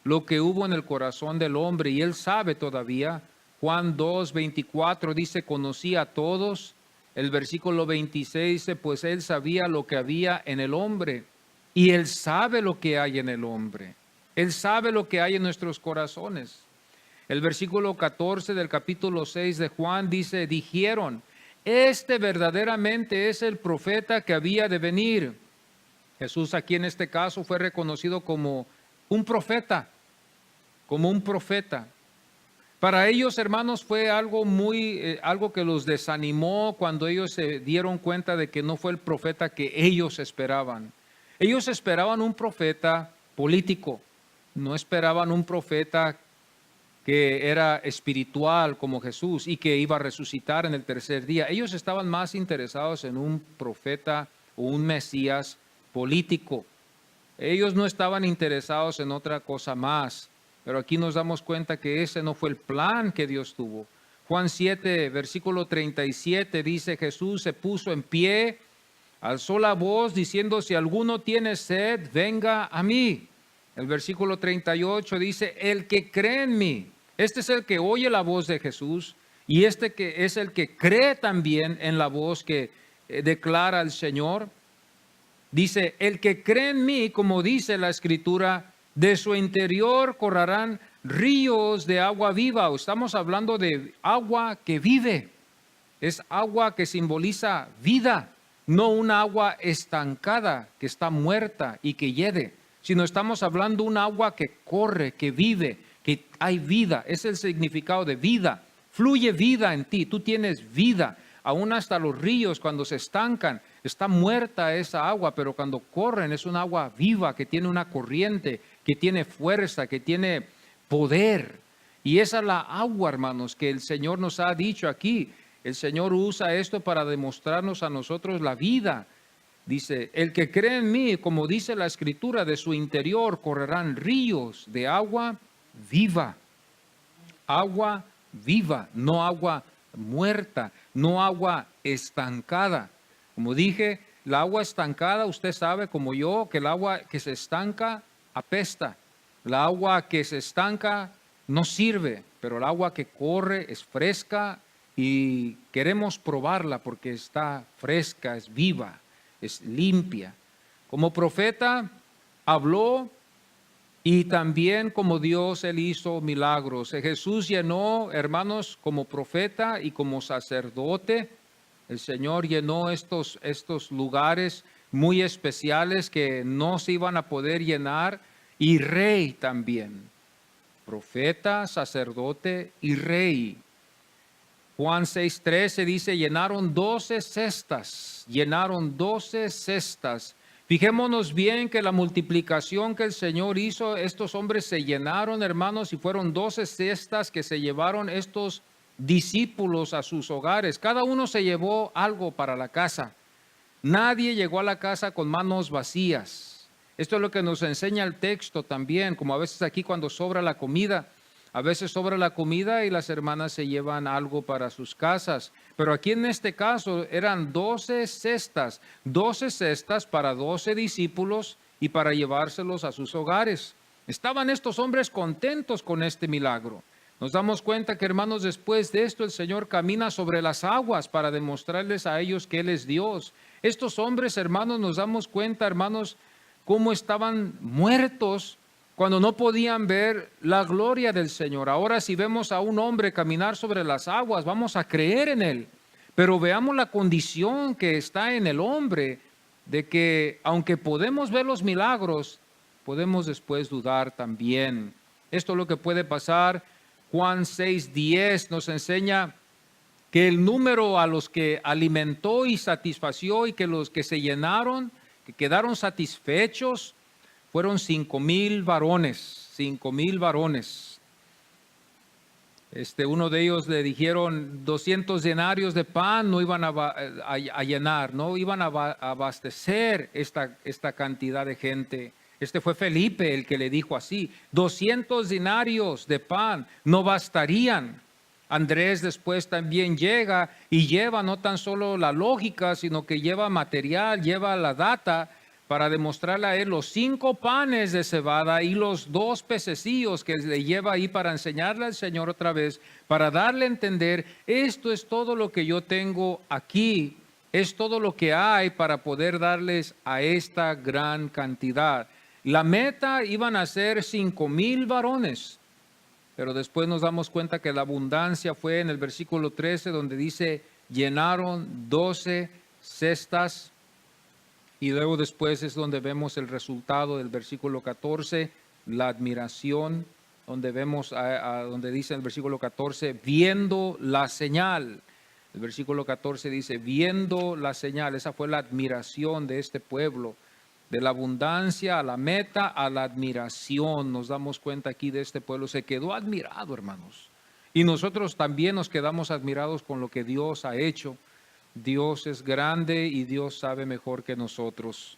lo que hubo en el corazón del hombre y él sabe todavía. Juan 2:24 dice, conocía a todos. El versículo 26 dice, pues él sabía lo que había en el hombre. Y Él sabe lo que hay en el hombre. Él sabe lo que hay en nuestros corazones. El versículo 14 del capítulo 6 de Juan dice, dijeron, este verdaderamente es el profeta que había de venir. Jesús aquí en este caso fue reconocido como un profeta, como un profeta. Para ellos, hermanos, fue algo algo que los desanimó cuando ellos se dieron cuenta de que no fue el profeta que ellos esperaban. Ellos esperaban un profeta político, no esperaban un profeta que era espiritual como Jesús y que iba a resucitar en el tercer día. Ellos estaban más interesados en un profeta o un Mesías político. Ellos no estaban interesados en otra cosa más, pero aquí nos damos cuenta que ese no fue el plan que Dios tuvo. Juan 7, versículo 37 dice, Jesús se puso en pie, alzó la voz diciendo, si alguno tiene sed, venga a mí. El versículo 38 dice, el que cree en mí, este es el que oye la voz de Jesús y este que es el que cree también en la voz que declara el Señor. Dice, el que cree en mí, como dice la Escritura, de su interior correrán ríos de agua viva. Estamos hablando de agua que vive, es agua que simboliza vida. No una agua estancada que está muerta y que hiede, sino estamos hablando de un agua que corre, que vive, que hay vida. Es el significado de vida. Fluye vida en ti, tú tienes vida. Aún hasta los ríos cuando se estancan, está muerta esa agua, pero cuando corren es un agua viva que tiene una corriente, que tiene fuerza, que tiene poder. Y esa es la agua, hermanos, que el Señor nos ha dicho aquí. El Señor usa esto para demostrarnos a nosotros la vida. Dice, el que cree en mí, como dice la Escritura, de su interior correrán ríos de agua viva. Agua viva, no agua muerta, no agua estancada. Como dije, el agua estancada, usted sabe como yo, que el agua que se estanca apesta. El agua que se estanca no sirve, pero el agua que corre es fresca, y queremos probarla porque está fresca, es viva, es limpia. Como profeta habló y también como Dios él hizo milagros. Jesús llenó, hermanos, como profeta y como sacerdote. El Señor llenó estos lugares muy especiales que no se iban a poder llenar, y rey también. Profeta, sacerdote y rey. Juan 6:13 dice, llenaron 12 cestas, Fijémonos bien que la multiplicación que el Señor hizo, estos hombres se llenaron, hermanos, y fueron 12 cestas que se llevaron estos discípulos a sus hogares. Cada uno se llevó algo para la casa. Nadie llegó a la casa con manos vacías. Esto es lo que nos enseña el texto también, como a veces aquí cuando sobra la comida. A veces sobra la comida y las hermanas se llevan algo para sus casas. Pero aquí en este caso eran 12 cestas para 12 discípulos y para llevárselos a sus hogares. Estaban estos hombres contentos con este milagro. Nos damos cuenta que, hermanos, después de esto el Señor camina sobre las aguas para demostrarles a ellos que Él es Dios. Estos hombres, hermanos, nos damos cuenta, hermanos, cómo estaban muertos cuando no podían ver la gloria del Señor. Ahora si vemos a un hombre caminar sobre las aguas, vamos a creer en Él. Pero veamos la condición que está en el hombre, de que aunque podemos ver los milagros, podemos después dudar también. Esto es lo que puede pasar. Juan 6:10 nos enseña que el número a los que alimentó y satisfació y que los que se llenaron, que quedaron satisfechos, fueron 5,000 varones, 5,000 varones. Uno de ellos le dijeron 200 denarios de pan no iban a llenar, no iban a abastecer esta cantidad de gente. Fue Felipe el que le dijo así, 200 denarios de pan no bastarían. Andrés después también llega y lleva no tan solo la lógica, sino que lleva material, lleva la data para demostrarle a él los 5 panes de cebada y los 2 pececillos que le lleva ahí para enseñarle al Señor otra vez, para darle a entender, esto es todo lo que yo tengo aquí, es todo lo que hay para poder darles a esta gran cantidad. La meta iban a ser 5,000 varones, pero después nos damos cuenta que la abundancia fue en el versículo 13, donde dice, llenaron 12 cestas. Y luego después es donde vemos el resultado del versículo 14, la admiración, donde vemos, donde dice en el versículo 14, viendo la señal. El versículo 14 dice, viendo la señal. Esa fue la admiración de este pueblo. De la abundancia a la meta, a la admiración. Nos damos cuenta aquí de este pueblo. Se quedó admirado, hermanos. Y nosotros también nos quedamos admirados con lo que Dios ha hecho. Dios es grande y Dios sabe mejor que nosotros.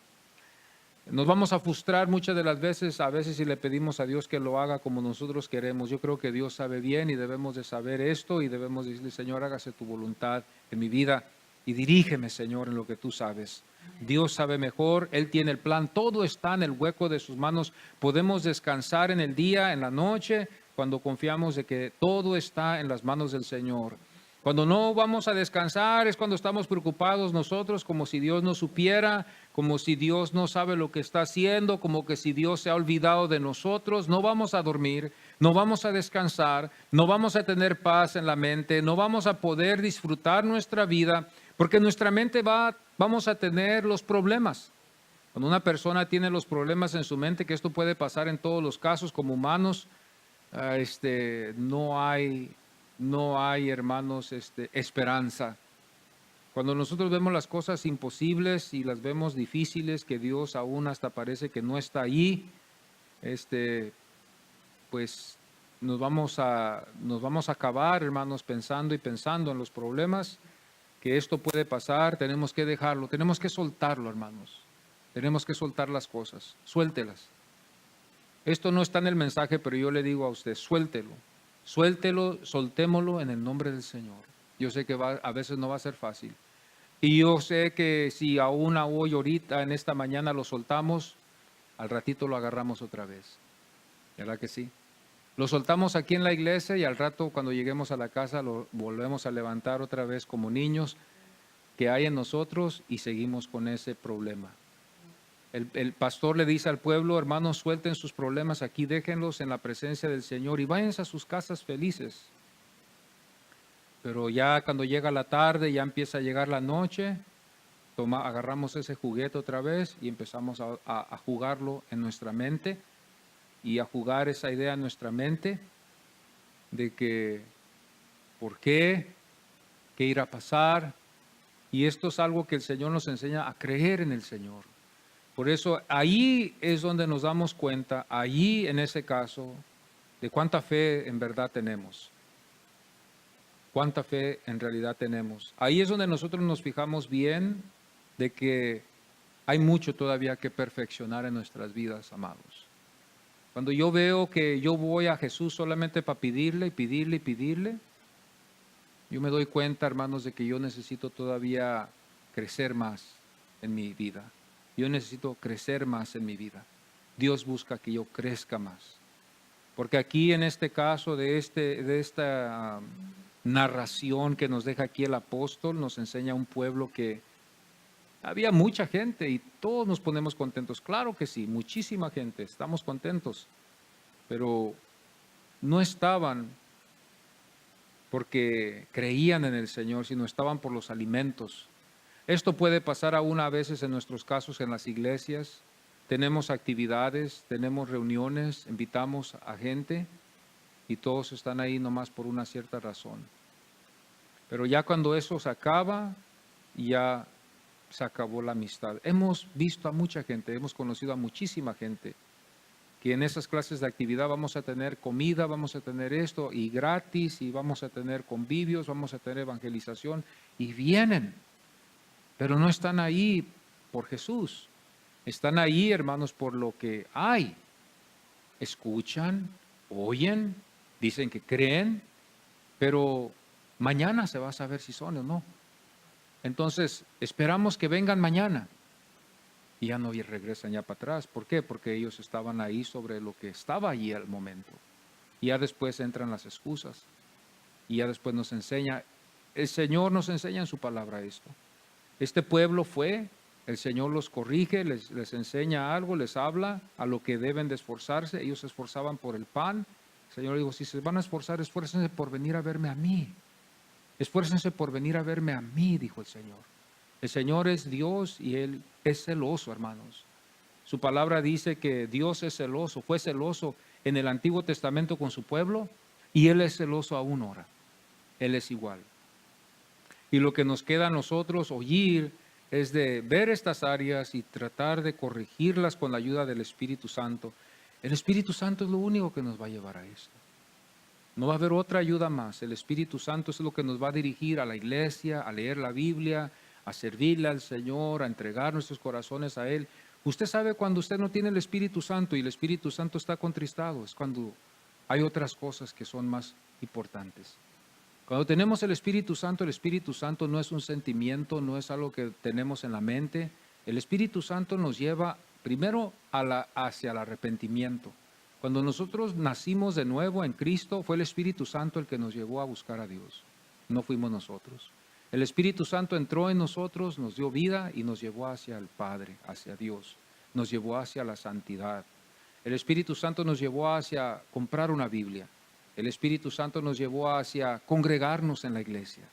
Nos vamos a frustrar muchas de las veces, a veces si le pedimos a Dios que lo haga como nosotros queremos. Yo creo que Dios sabe bien y debemos de saber esto y debemos decirle, Señor, hágase tu voluntad en mi vida y dirígeme, Señor, en lo que tú sabes. Dios sabe mejor, Él tiene el plan, todo está en el hueco de sus manos. Podemos descansar en el día, en la noche, cuando confiamos de que todo está en las manos del Señor. Cuando no vamos a descansar es cuando estamos preocupados nosotros, como si Dios no supiera, como si Dios no sabe lo que está haciendo, como que si Dios se ha olvidado de nosotros. No vamos a dormir, no vamos a descansar, no vamos a tener paz en la mente, no vamos a poder disfrutar nuestra vida, porque nuestra mente vamos a tener los problemas. Cuando una persona tiene los problemas en su mente, que esto puede pasar en todos los casos como humanos, no hay, hermanos, esperanza. Cuando nosotros vemos las cosas imposibles y las vemos difíciles, que Dios aún hasta parece que no está allí, pues nos vamos a acabar, hermanos, pensando en los problemas, que esto puede pasar. Tenemos que dejarlo, tenemos que soltarlo, hermanos. Tenemos que soltar las cosas, suéltelas. Esto no está en el mensaje, pero yo le digo a usted, suéltelo. Suéltelo, soltémoslo en el nombre del Señor. Yo sé que a veces no va a ser fácil. Y yo sé que si aún hoy, ahorita, en esta mañana lo soltamos, al ratito lo agarramos otra vez. ¿Verdad que sí? Lo soltamos aquí en la iglesia y al rato cuando lleguemos a la casa lo volvemos a levantar otra vez como niños que hay en nosotros y seguimos con ese problema. El pastor le dice al pueblo, hermanos, suelten sus problemas aquí, déjenlos en la presencia del Señor y váyanse a sus casas felices. Pero ya cuando llega la tarde, ya empieza a llegar la noche, agarramos ese juguete otra vez y empezamos a jugarlo en nuestra mente y a jugar esa idea en nuestra mente de que, ¿por qué? ¿Qué irá a pasar? Y esto es algo que el Señor nos enseña a creer en el Señor. Por eso ahí es donde nos damos cuenta, allí en ese caso, de cuánta fe en verdad tenemos. Cuánta fe en realidad tenemos. Ahí es donde nosotros nos fijamos bien de que hay mucho todavía que perfeccionar en nuestras vidas, amados. Cuando yo veo que yo voy a Jesús solamente para pedirle y pedirle y pedirle, yo me doy cuenta, hermanos, de que yo necesito todavía crecer más en mi vida. Yo necesito crecer más en mi vida. Dios busca que yo crezca más. Porque aquí en este caso de esta narración que nos deja aquí el apóstol, nos enseña un pueblo que había mucha gente y todos nos ponemos contentos. Claro que sí, muchísima gente, estamos contentos. Pero no estaban porque creían en el Señor, sino estaban por los alimentos. Esto puede pasar aún a veces en nuestros casos en las iglesias. Tenemos actividades, tenemos reuniones, invitamos a gente y todos están ahí nomás por una cierta razón. Pero ya cuando eso se acaba, ya se acabó la amistad. Hemos visto a mucha gente, hemos conocido a muchísima gente que en esas clases de actividad vamos a tener comida, vamos a tener esto y gratis, y vamos a tener convivios, vamos a tener evangelización, y vienen, pero no están ahí por Jesús. Están ahí, hermanos, por lo que hay. Escuchan, oyen, dicen que creen, pero mañana se va a saber si son o no. Entonces, esperamos que vengan mañana y ya no regresan ya para atrás. ¿Por qué? Porque ellos estaban ahí sobre lo que estaba allí al momento. Y ya después entran las excusas. Y ya después nos enseña, el Señor nos enseña en su palabra esto. Este pueblo fue, el Señor los corrige, les enseña algo, les habla a lo que deben de esforzarse. Ellos se esforzaban por el pan. El Señor dijo, si se van a esforzar, esfuércense por venir a verme a mí. Esfuércense por venir a verme a mí, dijo el Señor. El Señor es Dios y Él es celoso, hermanos. Su palabra dice que Dios es celoso, fue celoso en el Antiguo Testamento con su pueblo y Él es celoso aún ahora. Él es igual. Y lo que nos queda a nosotros oír es de ver estas áreas y tratar de corregirlas con la ayuda del Espíritu Santo. El Espíritu Santo es lo único que nos va a llevar a esto. No va a haber otra ayuda más. El Espíritu Santo es lo que nos va a dirigir a la iglesia, a leer la Biblia, a servirle al Señor, a entregar nuestros corazones a Él. Usted sabe cuando usted no tiene el Espíritu Santo y el Espíritu Santo está contristado, es cuando hay otras cosas que son más importantes. Cuando tenemos el Espíritu Santo no es un sentimiento, no es algo que tenemos en la mente. El Espíritu Santo nos lleva primero hacia el arrepentimiento. Cuando nosotros nacimos de nuevo en Cristo, fue el Espíritu Santo el que nos llevó a buscar a Dios. No fuimos nosotros. El Espíritu Santo entró en nosotros, nos dio vida y nos llevó hacia el Padre, hacia Dios. Nos llevó hacia la santidad. El Espíritu Santo nos llevó hacia comprar una Biblia. El Espíritu Santo nos llevó hacia congregarnos en la iglesia.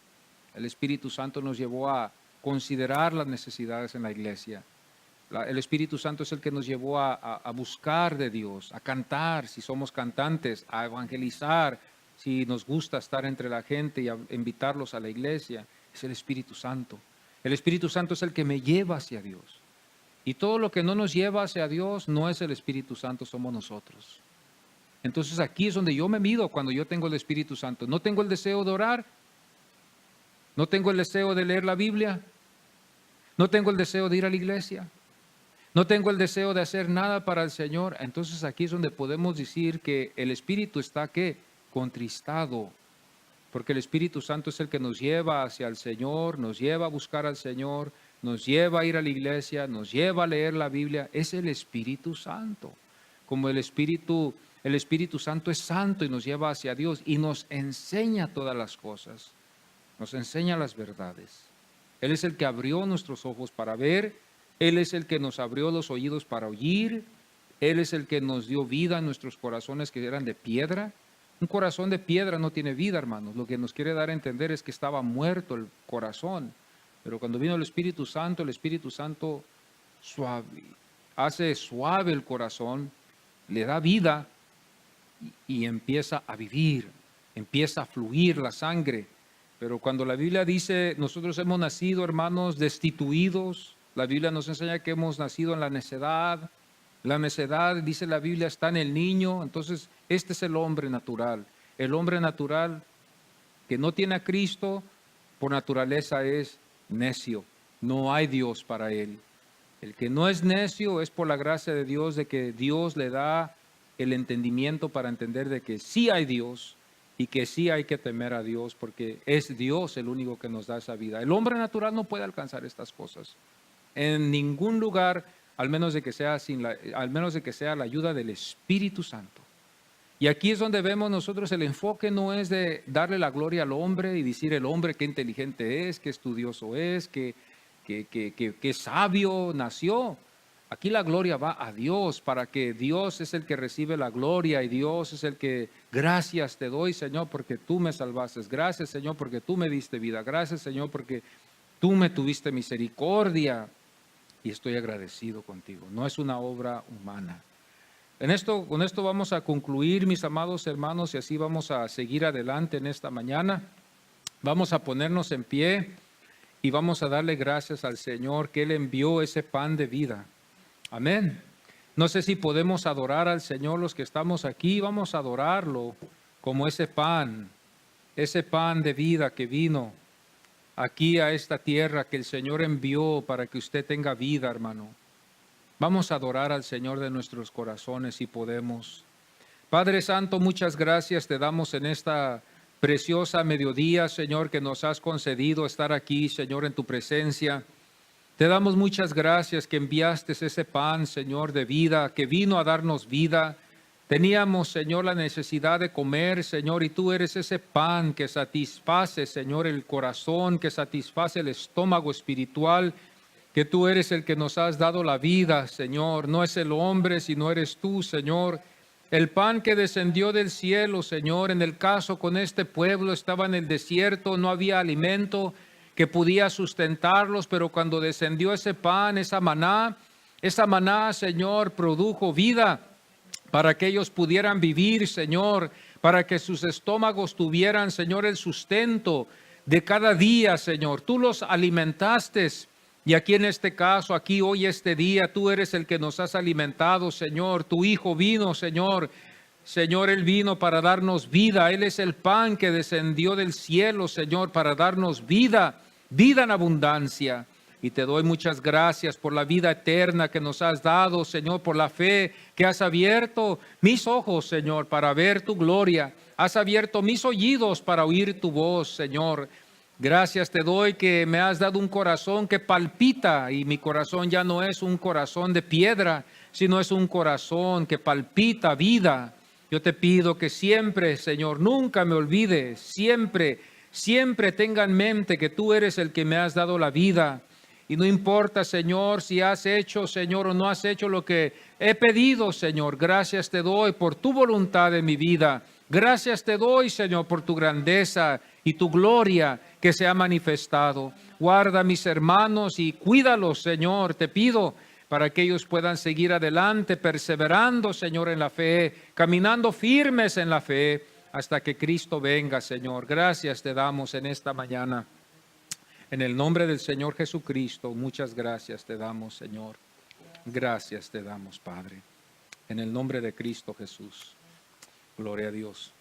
El Espíritu Santo nos llevó a considerar las necesidades en la iglesia. El Espíritu Santo es el que nos llevó a buscar de Dios, a cantar si somos cantantes, a evangelizar si nos gusta estar entre la gente y a invitarlos a la iglesia. Es el Espíritu Santo. El Espíritu Santo es el que me lleva hacia Dios. Y todo lo que no nos lleva hacia Dios no es el Espíritu Santo, somos nosotros. Entonces aquí es donde yo me mido cuando yo tengo el Espíritu Santo. No tengo el deseo de orar, no tengo el deseo de leer la Biblia, no tengo el deseo de ir a la iglesia, no tengo el deseo de hacer nada para el Señor. Entonces aquí es donde podemos decir que el Espíritu está ¿qué? Contristado. Porque el Espíritu Santo es el que nos lleva hacia el Señor, nos lleva a buscar al Señor, nos lleva a ir a la iglesia, nos lleva a leer la Biblia. Es el Espíritu Santo. Como el Espíritu Santo es santo y nos lleva hacia Dios y nos enseña todas las cosas. Nos enseña las verdades. Él es el que abrió nuestros ojos para ver. Él es el que nos abrió los oídos para oír. Él es el que nos dio vida en nuestros corazones que eran de piedra. Un corazón de piedra no tiene vida, hermanos. Lo que nos quiere dar a entender es que estaba muerto el corazón. Pero cuando vino el Espíritu Santo hace suave el corazón, le da vida y empieza a vivir, empieza a fluir la sangre. Pero cuando la Biblia dice, nosotros hemos nacido, hermanos, destituidos, la Biblia nos enseña que hemos nacido en la necedad. La necedad, dice la Biblia, está en el niño. Entonces, este es el hombre natural. El hombre natural que no tiene a Cristo, por naturaleza es necio. No hay Dios para él. El que no es necio es por la gracia de Dios, de que Dios le da el entendimiento para entender de que sí hay Dios y que sí hay que temer a Dios, porque es Dios el único que nos da esa vida. El hombre natural no puede alcanzar estas cosas en ningún lugar, al menos de que sea la ayuda del Espíritu Santo. Y aquí es donde vemos nosotros el enfoque no es de darle la gloria al hombre y decir el hombre qué inteligente es, qué estudioso es, qué sabio nació. Aquí la gloria va a Dios, para que Dios es el que recibe la gloria y Dios es el que, gracias te doy, Señor, porque tú me salvaste. Gracias, Señor, porque tú me diste vida. Gracias, Señor, porque tú me tuviste misericordia y estoy agradecido contigo. No es una obra humana. Con esto vamos a concluir, mis amados hermanos, y así vamos a seguir adelante en esta mañana. Vamos a ponernos en pie y vamos a darle gracias al Señor que Él envió ese pan de vida. Amén. No sé si podemos adorar al Señor los que estamos aquí. Vamos a adorarlo como ese pan de vida que vino aquí a esta tierra, que el Señor envió para que usted tenga vida, hermano. Vamos a adorar al Señor de nuestros corazones si podemos. Padre Santo, muchas gracias te damos en esta preciosa mediodía, Señor, que nos has concedido estar aquí, Señor, en tu presencia. Te damos muchas gracias que enviaste ese pan, Señor, de vida, que vino a darnos vida. Teníamos, Señor, la necesidad de comer, Señor, y tú eres ese pan que satisface, Señor, el corazón, que satisface el estómago espiritual, que tú eres el que nos has dado la vida, Señor. No es el hombre, sino eres tú, Señor. El pan que descendió del cielo, Señor, en el caso con este pueblo, estaba en el desierto, no había alimento que podía sustentarlos, pero cuando descendió ese pan, esa maná, Señor, produjo vida para que ellos pudieran vivir, Señor, para que sus estómagos tuvieran, Señor, el sustento de cada día, Señor. Tú los alimentaste. Y aquí en este caso, aquí hoy este día, tú eres el que nos has alimentado, Señor. Tu Hijo vino, Señor. Señor, Él vino para darnos vida. Él es el pan que descendió del cielo, Señor, para darnos vida, vida en abundancia. Y te doy muchas gracias por la vida eterna que nos has dado, Señor, por la fe que has abierto mis ojos, Señor, para ver tu gloria. Has abierto mis oídos para oír tu voz, Señor. Gracias te doy que me has dado un corazón que palpita, y mi corazón ya no es un corazón de piedra, sino es un corazón que palpita vida. Yo te pido que siempre, Señor, nunca me olvides, siempre tenga en mente que tú eres el que me has dado la vida. Y no importa, Señor, si has hecho, Señor, o no has hecho lo que he pedido, Señor. Gracias te doy por tu voluntad en mi vida. Gracias te doy, Señor, por tu grandeza y tu gloria que se ha manifestado. Guarda a mis hermanos y cuídalos, Señor, te pido, para que ellos puedan seguir adelante, perseverando, Señor, en la fe, caminando firmes en la fe, hasta que Cristo venga, Señor. Gracias te damos en esta mañana. En el nombre del Señor Jesucristo, muchas gracias te damos, Señor. Gracias te damos, Padre. En el nombre de Cristo Jesús. Gloria a Dios.